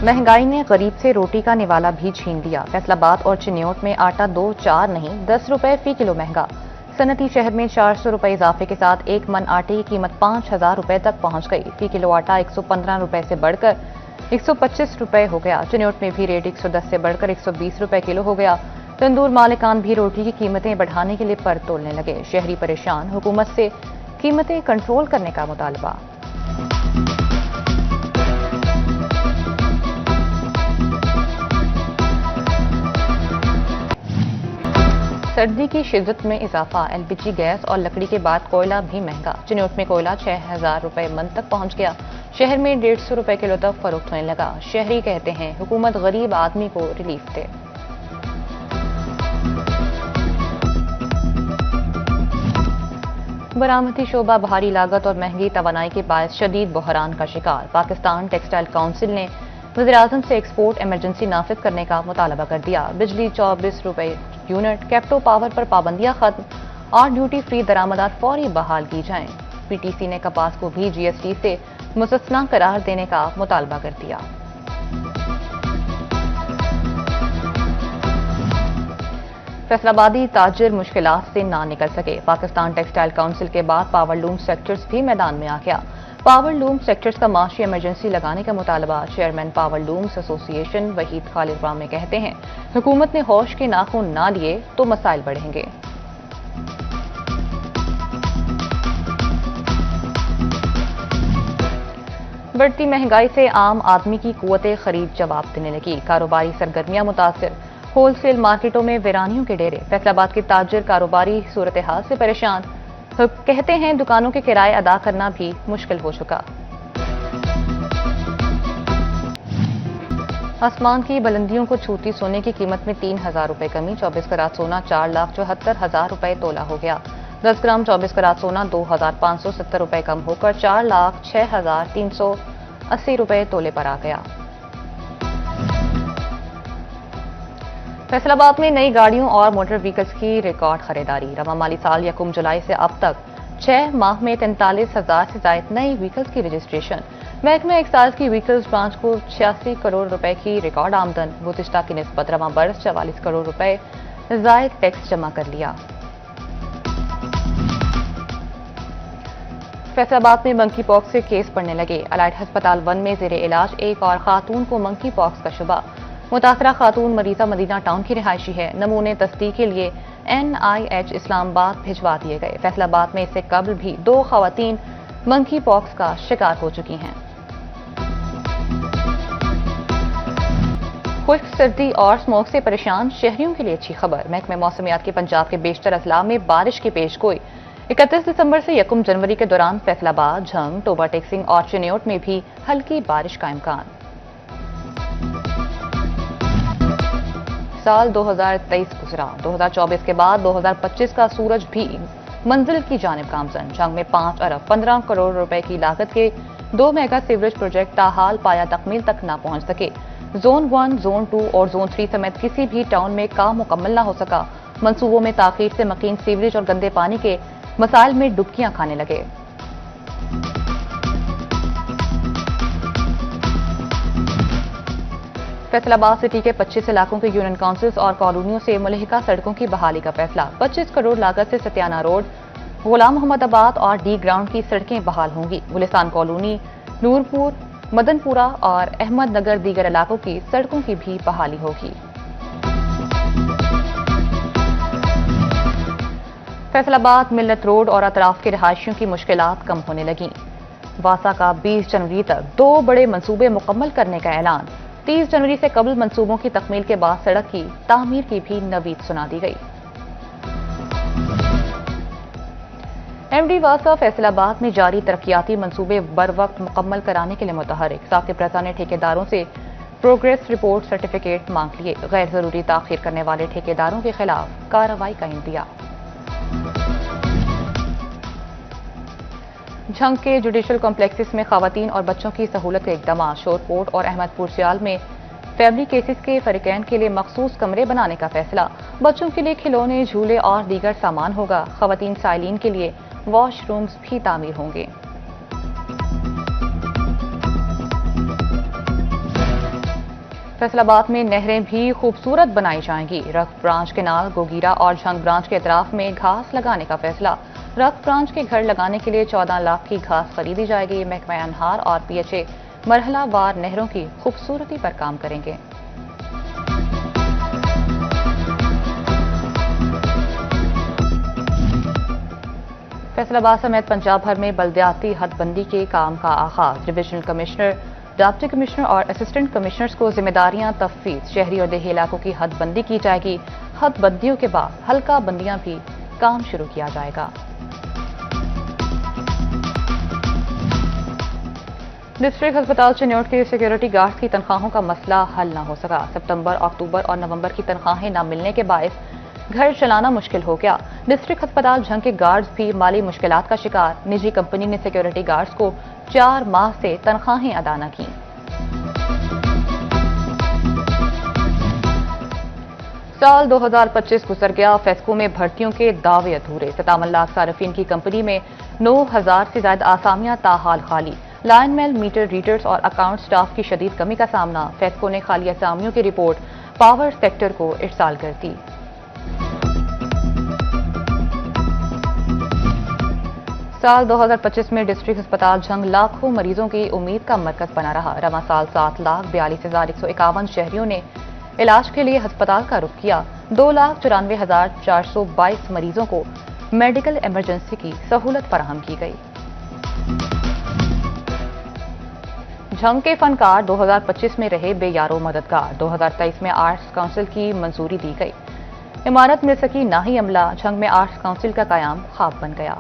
महंगाई ने गरीब से रोटी का निवाला भी छीन लिया। फैसलाबाद और चिन्योट में आटा 2-4 नहीं 10 रुपए फी किलो महंगा। सनती शहर में 400 रुपए इजाफे के साथ एक मन आटे की कीमत 5,000 रुपए तक पहुंच गई। फी किलो आटा 115 रुपए से बढ़कर 125 रुपए हो गया। चिन्योट में भी रेट 110 से बढ़कर 120 रुपए किलो हो गया। तंदूर मालिकान भी रोटी की कीमतें बढ़ाने के लिए पर तोलने लगे। शहरी परेशान, हुकूमत से कीमतें कंट्रोल करने का मुतालबा। सर्दी की शिद्दत में इजाफा, एलपीजी गैस और लकड़ी के बाद कोयला भी महंगा। चिन्योट में कोयला 6,000 रुपए मन तक पहुंच गया। शहर में 150 रुपए किलो तक फरोख्त होने लगा। शहरी कहते हैं हुकूमत गरीब आदमी को रिलीफ दे। बरामदी शोबा भारी लागत और महंगी तवानाई के बायस शदीद बहरान का शिकार। पाकिस्तान टेक्सटाइल काउंसिल ने वज़ीर-ए-आज़म से एक्सपोर्ट इमरजेंसी नाफिज करने का मुतालबा कर दिया। बिजली 24 रुपए यूनिट, कैप्टो पावर पर पाबंदियां खत्म और ड्यूटी फ्री दरामदात फौरी बहाल की जाएं। पीटीसी ने कपास को भी जीएसटी से मुस्तस्ना करार देने का मुतालबा कर दिया। फैसलाबादी ताजिर मुश्किलात से ना निकल सके। पाकिस्तान टेक्सटाइल काउंसिल के बाद पावर लूम सेक्टर्स भी मैदान में आ गया। पावर लूम सेक्टर्स का माशी इमरजेंसी लगाने का मुतालबा। Chairman power looms association Waheed Khalid रामे कहते हैं हुकूमत ने होश के नाखून ना लिए तो मसाइल बढ़ेंगे। बढ़ती महंगाई से आम आदमी की कुव्वते खरीद जवाब देने लगी। कारोबारी सरगर्मियां मुतासिर, होलसेल मार्केटों में वीरानियों के डेरे। फैसलाबाद के ताजिर कारोबारी सूरत हाल से परेशान, कहते हैं दुकानों के किराए अदा करना भी मुश्किल हो चुका। आसमान की बुलंदियों को छूती सोने की कीमत में 3,000 रुपए कमी। 24 करात सोना 4,74,000 रुपए तोला हो गया। 10 ग्राम 24 करात सोना 2,570 रुपए कम होकर 4,06,380 रुपए तोले पर आ गया। फैसलाबाद में नई गाड़ियों और मोटर व्हीकल्स की रिकॉर्ड खरीदारी। रवा माली साल यकम जुलाई से अब तक 6 माह में 43,000 से ज्यादा नई व्हीकल्स की रजिस्ट्रेशन। महकमा एक्साइज की व्हीकल्स ब्रांच को 86 करोड़ रुपए की रिकॉर्ड आमदन। गुज़िश्ता की निस्बत रवा बरस 44 करोड़ रुपए जायद टैक्स जमा कर लिया। फैसलाबाद में मंकी पॉक्स से केस पड़ने लगे। अलाइड अस्पताल 1 में जेर इलाज एक और खातून को मंकी पॉक्स का शुबा। मुतासरा खातून मरीजा मदीना टाउन की रिहायशी है। नमूने तस्दीक के लिए NIH इस्लामाबाद भिजवा दिए गए। फैसलाबाद में इससे कबल भी 2 खवातीन मंकी पॉक्स का शिकार हो चुकी हैं। खुश्क सर्दी और स्मोक से परेशान शहरियों के लिए अच्छी खबर। महकमे मौसमियात के पंजाब के बेशतर अजला में बारिश की पेशगोई। 31 दिसंबर से 1 जनवरी के दौरान फैसलाबाद, झंग, टोबा टेक्सिंग और चिन्योट में भी हल्की बारिश का इम्कान। साल 2023 गुजरा। 2024 के बाद 2025 का सूरज भी मंजिल की जानिब गामजन। जंग में 5 अरब 15 करोड़ रुपए की लागत के 2 मेगा सीवरेज प्रोजेक्ट ताहाल पाया तकमील तक ना पहुंच सके। जोन 1, जोन 2 और जोन 3 समेत किसी भी टाउन में काम मुकम्मल ना हो सका। मंसूबों में ताखीर से मकीन सीवरेज और गंदे पानी के मसाइल में डुबकियां खाने लगे। फैसलाबाद सिटी के 25 इलाकों के यूनियन काउंसिल्स और कॉलोनियों से मुलहिका सड़कों की बहाली का फैसला। 25 करोड़ लागत से सत्याना रोड, गुलाम मोहम्मदाबाद और डी ग्राउंड की सड़कें बहाल होंगी। गुलिस्तान कॉलोनी, नूरपुर, मदनपुरा और अहमद नगर दीगर इलाकों की सड़कों की भी बहाली होगी। फैसलाबाद मिल्लत रोड और अतराफ के रिहायशियों की मुश्किलात कम होने लगी। वासा का 20 जनवरी तक 2 बड़े मंसूबे मुकम्मल करने का ऐलान। 30 जनवरी से कबल मंसूबों की तकमील के बाद सड़क की तामीर की भी नवीद सुना दी गई। MD वासा फैसलाबाद में जारी तरक्याती मंसूबे बर वक्त मुकम्मल कराने के लिए मुतहरिक। साकिब रजा ने ठेकेदारों से प्रोग्रेस रिपोर्ट सर्टिफिकेट मांग लिए। गैर जरूरी ताखीर करने वाले ठेकेदारों के खिलाफ कार्रवाई का इंदिया। झंग के जुडिशल कॉम्प्लेक्सेस में खवातीन और बच्चों की सहूलत का इकदाम। शोरकोट और अहमदपुर सियाल में फैमिली केसेस के फरीकैन के लिए मखसूस कमरे बनाने का फैसला। बच्चों के लिए खिलौने, झूले और दीगर सामान होगा। खवातीन साइलिन के लिए वॉशरूम्स भी तामीर होंगे। فیصل آباد میں نہریں بھی خوبصورت بنائی جائیں گی۔ رخت برانچ کینال، گوگیرا اور جھنگ برانچ کے اطراف میں گھاس لگانے کا فیصلہ۔ رخت برانچ کے گھر لگانے کے لیے 14 لاکھ کی گھاس خریدی جائے گی۔ محکمہ انہار اور پی ایچ اے مرحلہ وار نہروں کی خوبصورتی پر کام کریں گے۔ فیصل آباد سمیت پنجاب بھر میں بلدیاتی حد بندی کے کام کا آغاز۔ ڈویژنل کمشنر، ڈپٹی کمشنر اور اسسٹنٹ کمشنرز کو ذمہ داریاں تفویض۔ شہری اور دیہی علاقوں کی حد بندی کی جائے گی۔ حد بندیوں کے بعد حلقہ بندیاں بھی کام شروع کیا جائے گا۔ ڈسٹرکٹ ہسپتال چنیوٹ کے سیکیورٹی گارڈز کی تنخواہوں کا مسئلہ حل نہ ہو سکا۔ ستمبر، اکتوبر اور نومبر کی تنخواہیں نہ ملنے کے باعث گھر چلانا مشکل ہو گیا۔ ڈسٹرکٹ ہسپتال جھنگ کے گارڈز بھی مالی مشکلات کا شکار۔ نجی کمپنی نے سیکیورٹی گارڈز کو 4 ماہ سے تنخواہیں ادا نہ کیں۔ سال 2025 گزر گیا، فیسکو میں بھرتیوں کے دعوے ادھورے۔ 57 لاکھ صارفین کی کمپنی میں 9000 سے زائد آسامیاں تاحال خالی۔ لائن مین، میٹر ریڈرز اور اکاؤنٹ سٹاف کی شدید کمی کا سامنا۔ فیسکو نے خالی اسامیوں کی رپورٹ پاور سیکٹر کو ارسال کر دی۔ سال 2025 میں ڈسٹرکٹ ہسپتال جھنگ لاکھوں مریضوں کی امید کا مرکز بنا رہا۔ رواں سال 7,42,151 شہریوں نے علاج کے لیے ہسپتال کا رخ کیا۔ 2,94,422 مریضوں کو میڈیکل ایمرجنسی کی سہولت فراہم کی گئی۔ جھنگ کے فنکار 2025 میں رہے بے یارو مددگار۔ 2023 میں آرٹس کونسل کی منظوری دی گئی۔ عمارت مل سکی نہ ہی عملہ، جھنگ میں آرٹس کونسل کا قیام خواب بن گیا۔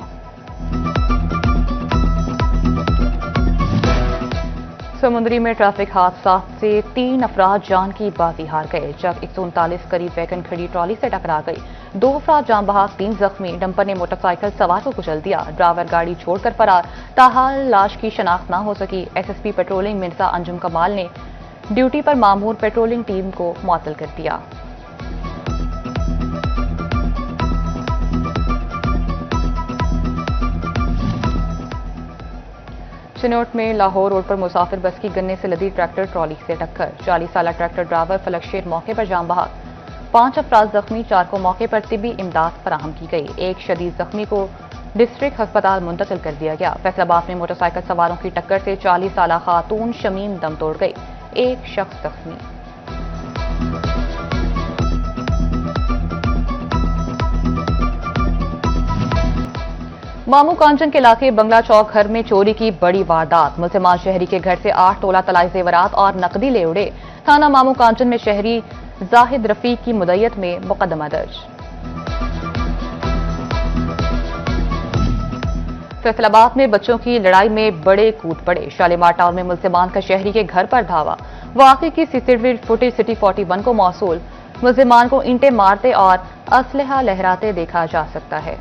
سمندری میں ٹریفک حادثات سے 3 افراد جان کی بازی ہار گئے جب 139 قریب ویگن کھڑی ٹرالی سے ٹکرا گئی۔ 2 افراد جاں بحق، 3 زخمی۔ ڈمپر نے موٹر سائیکل سوار کو کچل دیا۔ ڈرائیور گاڑی چھوڑ کر فرار۔ تاحال لاش کی شناخت نہ ہو سکی۔ S S P patrolling Mirza Anjum Kamal نے ڈیوٹی پر مامور پیٹرولنگ ٹیم کو معطل کر دیا۔ چنوٹ میں لاہور روڈ پر مسافر بس کی گنے سے لدی ٹریکٹر ٹرالی سے ٹکر۔ 40 سالہ ٹریکٹر ڈرائیور فلک شیر موقع پر جاں بحق۔ 5 افراد زخمی، 4 کو موقع پر طبی امداد فراہم کی گئی۔ ایک شدید زخمی کو ڈسٹرکٹ ہسپتال منتقل کر دیا گیا۔ فیصل آباد میں موٹر سائیکل سواروں کی ٹکر سے 40 سالہ خاتون شمیم دم توڑ گئی۔ ایک شخص زخمی۔ مامو کانچن کے علاقے بنگلہ چوک گھر میں چوری کی بڑی واردات۔ ملزمان شہری کے گھر سے 8 تولہ طلائی زیورات اور نقدی لے اڑے۔ تھانہ مامو کانچن میں شہری زاہد رفیق کی مدعیت میں مقدمہ درج۔ فیصل آباد میں بچوں کی لڑائی میں بڑے کود پڑے۔ شالیمار ٹاؤن میں ملزمان کا شہری کے گھر پر دھاوا۔ واقعے کی CCTV فوٹیج سٹی 41 کو موصول۔ ملزمان کو اینٹیں مارتے اور اسلحہ لہراتے دیکھا جا سکتا ہے۔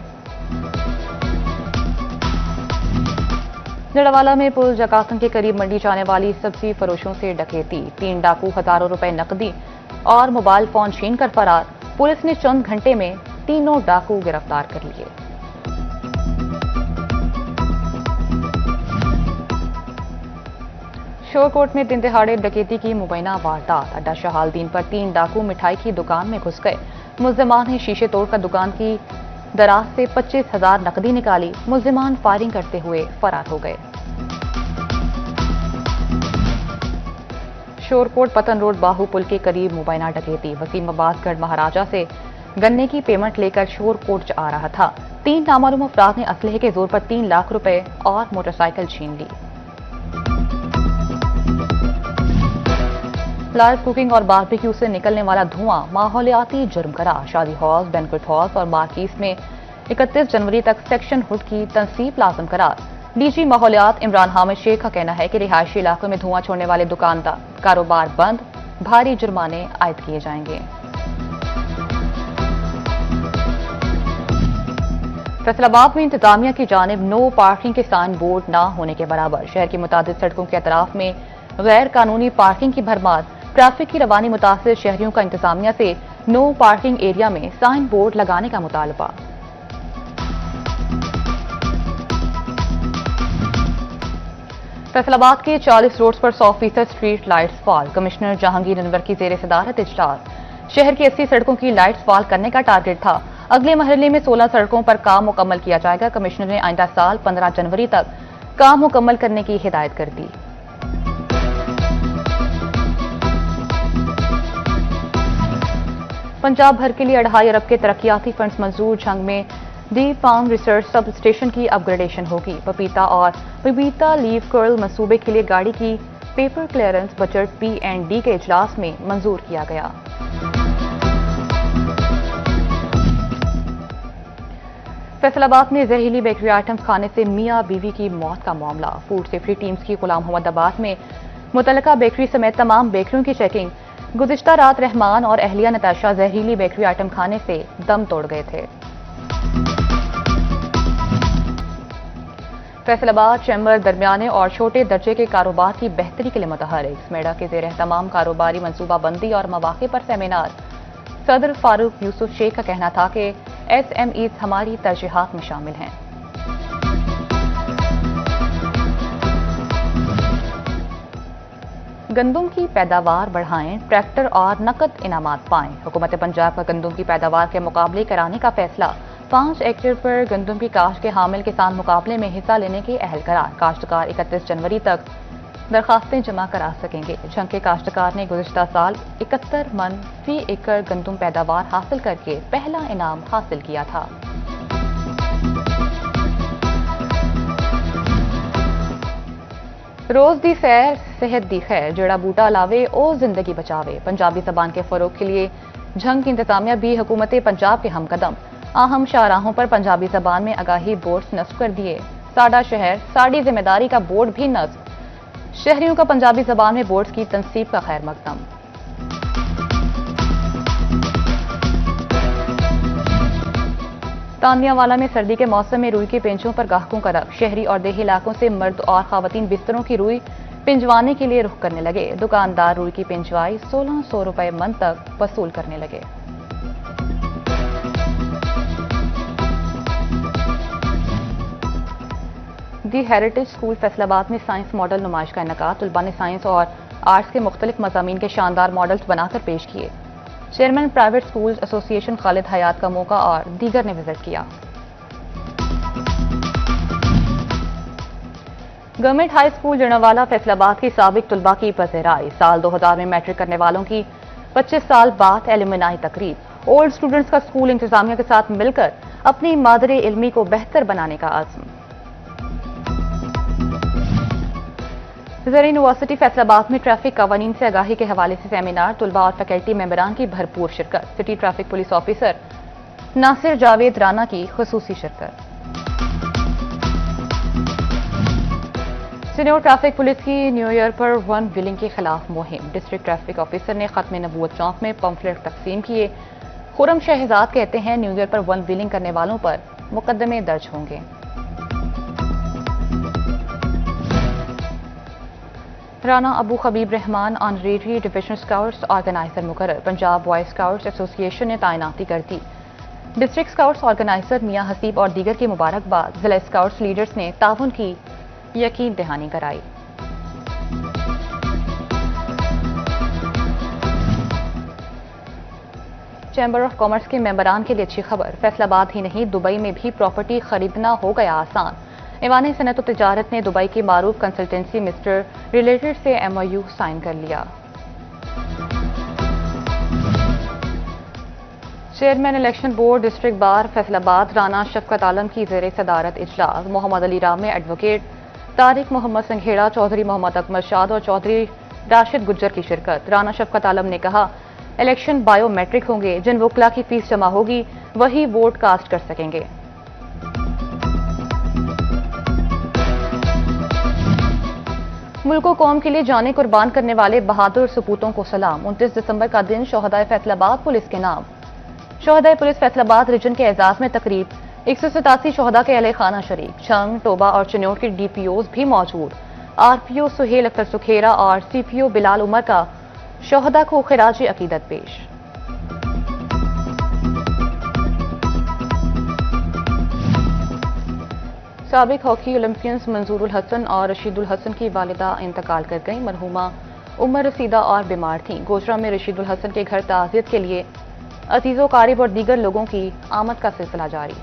جڑوالا میں پل جکاتن کے قریب منڈی جانے والی سبزی فروشوں سے ڈکیتی۔ 3 ڈاکو ہزاروں روپے نقدی اور موبائل فون چھین کر فرار۔ پولیس نے چند گھنٹے میں تینوں ڈاکو گرفتار کر لیے۔ شورکوٹ میں دن دہاڑے ڈکیتی کی مبینہ واردات۔ اڈا شہالدین پر 3 ڈاکو مٹھائی کی دکان میں گھس گئے۔ ملزمان نے شیشے توڑ کر دکان کی دراز سے 25,000 نقدی نکالی۔ ملزمان فائرنگ کرتے ہوئے فرار ہو گئے۔ شورکوٹ پتن روڈ باہو پل کے قریب مبینہ ڈکیتی۔ وسیم عباس گڑھ مہاراجہ سے گنے کی پیمنٹ لے کر شورکوٹ آ رہا تھا۔ 3 نامعلوم افراد نے اسلحے کے زور پر 3 لاکھ روپے اور موٹر سائیکل چھین لی۔ لائیو کوکنگ اور باربیکیو سے نکلنے والا دھواں ماحولیاتی جرم قرار۔ شادی ہالز، بینکویٹ ہالز اور مارکیز میں 31 جنوری تک سیکشن ہڈ کی تنصیب لازم قرار۔ ڈی جی ماحولیات عمران حامد شیخ کا کہنا ہے کہ رہائشی علاقوں میں دھواں چھوڑنے والے دکاندار کاروبار بند، بھاری جرمانے عائد کیے جائیں گے۔ فیصل آباد میں انتظامیہ کی جانب نو پارکنگ کے سائن بورڈ نہ ہونے کے برابر۔ شہر کی متعدد سڑکوں کے اطراف میں غیر قانونی پارکنگ کی بھرمار۔ ٹریفک کی روانی متاثر شہریوں کا انتظامیہ سے نو پارکنگ ایریا میں سائن بورڈ لگانے کا مطالبہ۔ फैसल आबाद के 40 रोड्स पर 100% street lights fall. Commissioner Jahangir Anwar की जेर सदारत इजलास। शहर की 80 सड़कों की लाइट्स फॉल करने का टारगेट था। अगले मरहले में 16 सड़कों पर काम मुकम्मल किया जाएगा। कमिश्नर ने आइंदा साल 15 जनवरी तक काम मुकम्मल करने की हिदायत कर दी। पंजाब भर के लिए 2.5 अरब के तरक्याती फंड्स मंजूर। झंग में D farm research sub station की अपग्रेडेशन होगी। पपीता और पपीता लीव कर्ल मंसूबे के लिए गाड़ी की पेपर क्लियरेंस बजट P&D के इजलास में मंजूर किया गया। फैसलाबाद में जहरीली बेकरी आइटम्स खाने से मियां बीवी की मौत का मामला। फूड सेफ्टी टीम्स की गुलाम मोहम्मदाबाद में मुतल्लिका बेकरी समेत तमाम बेकरियों की चेकिंग। गुज़िश्ता रात रहमान और अहलिया नताशा जहरीली बेकरी आइटम खाने से दम तोड़ गए थे। फैसलाबाद चैम्बर दरमियाने और छोटे दर्जे के कारोबार की बेहतरी के लिए मुतहरिक। स्मेडा के ज़ेर तमाम कारोबारी मनसूबाबंदी और मौक़े पर सेमिनार। सदर फारूक यूसुफ शेख का कहना था कि SMEs हमारी तरजीहात में शामिल हैं। गंदुम की पैदावार बढ़ाएं, ट्रैक्टर और नकद इनामात पाएं। हुकूमत पंजाब का गंदुम की पैदावार के मुकाबले कराने का फैसला। 5 हेक्टेयर पर गंदुम की काश्त के हामिल किसान मुकाबले में हिस्सा लेने के अहल करार। काश्तकार 31 जनवरी तक दरखास्तें जमा करा सकेंगे। झंग के काश्तकार ने गुज़िश्ता साल 71 मन फी एकड़ गंदुम पैदावार हासिल करके पहला इनाम हासिल किया था। रोज दी सैर सेहत दी खैर, जड़ा बूटा लावे ओ जिंदगी बचावे। पंजाबी जबान के फरोग के लिए झंग की इंतजामिया भी हुकूमत पंजाब के हमकदम। अहम शाहराहों पर पंजाबी जबान में आगाही बोर्ड नस्ब कर दिए। साडा शहर साड़ी जिम्मेदारी का बोर्ड भी नस्ब। शहरियों का पंजाबी जबान में बोर्ड्स की तनसीब का खैर मकदम। तानियावाला में सर्दी के मौसम में रुई के पेंचों पर गाहकों का रख। शहरी और देही इलाकों से मर्द और खवातीन बिस्तरों की रुई पिंजवाने के लिए रुख करने लगे। दुकानदार रुई की पिंजवाई 1600 रुपए मन तक वसूल करने लगे। दी हेरिटेज स्कूल फैसलाबाद में साइंस मॉडल नुमाइश का इनेकाद। तलबा ने साइंस और आर्ट्स के मुख्तलिफ मज़ामीन के शानदार मॉडल्स बनाकर पेश किए। Chairman private schools association Khalid Hayat का मौका और दीगर ने विजिट किया। Government high school Jaranwala Faisalabad की साबिक तलबा की पज़ेराई। साल 2000 में मैट्रिक करने वालों की 25 साल बाद एलुमनाई तकरीब। ओल्ड स्टूडेंट्स का स्कूल इंतजामिया के साथ मिलकर अपनी मादरे इल्मी को बेहतर बनाने का आज़म। ज़र यूनिवर्सिटी फैसलाबाद में ट्रैफिक कवानीन से आगाही के हवाले से सेमिनार। तलबा और फैकल्टी मेंबरान की भरपूर शिरकत। City traffic police officer Nasir Javed Rana की खुसूसी शिरकत। सीनियर ट्रैफिक पुलिस की न्यू ईयर पर वन व्हीलिंग के खिलाफ मुहिम। डिस्ट्रिक्ट ट्रैफिक ऑफिसर ने खत्म नबूवत चौक में पम्फलेट तकसीम किए। खुरम शहजाद कहते हैं न्यू ईयर पर वन व्हीलिंग करने वालों पर मुकदमे दर्ज होंगे। Rana Abu Khabib Rahman honorary divisional scouts organiser मुकर्रर। पंजाब बॉय स्काउट्स एसोसिएशन ने तैनाती कर दी। डिस्ट्रिक्ट स्काउट्स ऑर्गेनाइजर मियां हसीब और दीगर की मुबारकबाद। जिला स्काउट्स लीडर्स ने ताउन की यकीन दहानी कराई। चैम्बर ऑफ कॉमर्स के मेंबरान के लिए अच्छी खबर। फैसलाबाद ही नहीं दुबई में भी प्रॉपर्टी खरीदना हो गया आसान। ईवान सनत और तिजारत ने दुबई की मारूफ कंसल्टेंसी मिस्टर रिलेटेड से MOU साइन कर लिया। Chairman election board district bar Faisalabad Rana Shafqat Alam की ज़ेर सदारत इजलास। मोहम्मद अली राम में एडवोकेट तारिक मोहम्मद संघेड़ा, चौधरी मोहम्मद अकमल शाद और चौधरी राशिद गुज्जर की शिरकत। राना शफकत आलम ने कहा इलेक्शन बायोमेट्रिक होंगे। जिन वकला की फीस जमा होगी वही वोट कास्ट कर सकेंगे। मुल्क को कौम के लिए जाने कुर्बान करने वाले बहादुर सपूतों को सलाम। 29 दिसंबर का दिन शोहदाए फैसलाबाद पुलिस के नाम। शोहदाए पुलिस फैसलाबाद रीजन के एजाज में तकरीब। 187 शोहदा के अहले खाना शरीक। छंग, टोबा और चिन्नौर के DPOs भी मौजूद। RPO सुहेल अख्तर सुखेरा और CPO बिलाल उमर का शोहदा को खिराज अकीदत पेश। سابق ہاکی اولمپئنز منظور الحسن اور رشید الحسن کی والدہ انتقال کر گئیں۔ مرحومہ عمر رسیدہ اور بیمار تھیں۔ گوجرا میں رشید الحسن کے گھر تعزیت کے لیے عزیز و قارب اور دیگر لوگوں کی آمد کا سلسلہ جاری۔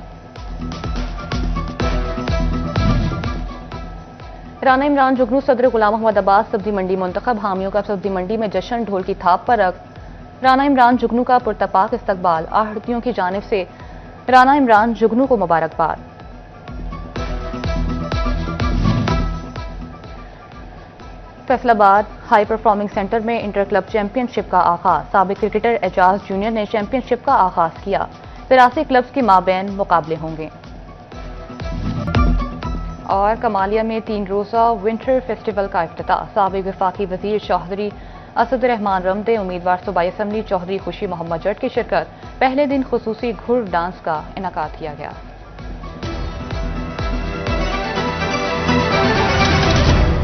رانا عمران جگنو صدر غلام محمد عباس سبزی منڈی منتخب حامیوں کا سبزی منڈی میں جشن، ڈھول کی تھاپ پر رقص۔ رانا عمران جگنو کا پرتپاک استقبال، آڑھتیوں کی جانب سے رانا عمران جگنو کو مبارکباد۔ فیصل آباد ہائی پرفارمنگ سینٹر میں انٹر کلب چیمپئن شپ کا آغاز، سابق کرکٹر اعجاز جونیئر نے چیمپئن شپ کا آغاز کیا۔ 83 کلبز کے مابین مقابلے ہوں گے۔ اور کمالیہ میں 3 روزہ ونٹر فیسٹیول کا افتتاح، سابق وفاقی وزیر چوہدری اسد الرحمان رمدے، امیدوار صوبائی اسمبلی چوہدری خوشی محمد جٹ کی شرکت۔ پہلے دن خصوصی گھڑ ڈانس کا انعقاد کیا گیا۔